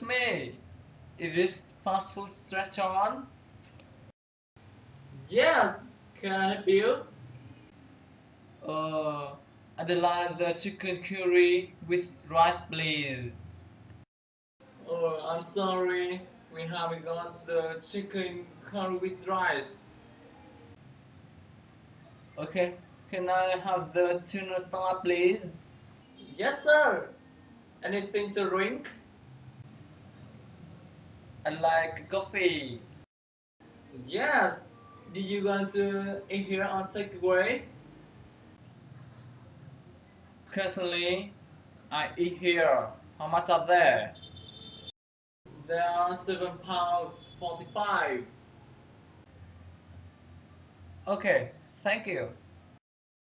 Excuse me, is this fast food restaurant? Yes, can I help you? I'd like the chicken curry with rice, please. Oh, I'm sorry, we haven't got the chicken curry with rice. Okay, can I have the tuna salad, please? Yes, sir. Anything to drink? I like coffee. Yes. Do you want to eat here or take away? Personally, I eat here. How much are there? There are £7.45. Okay, thank you.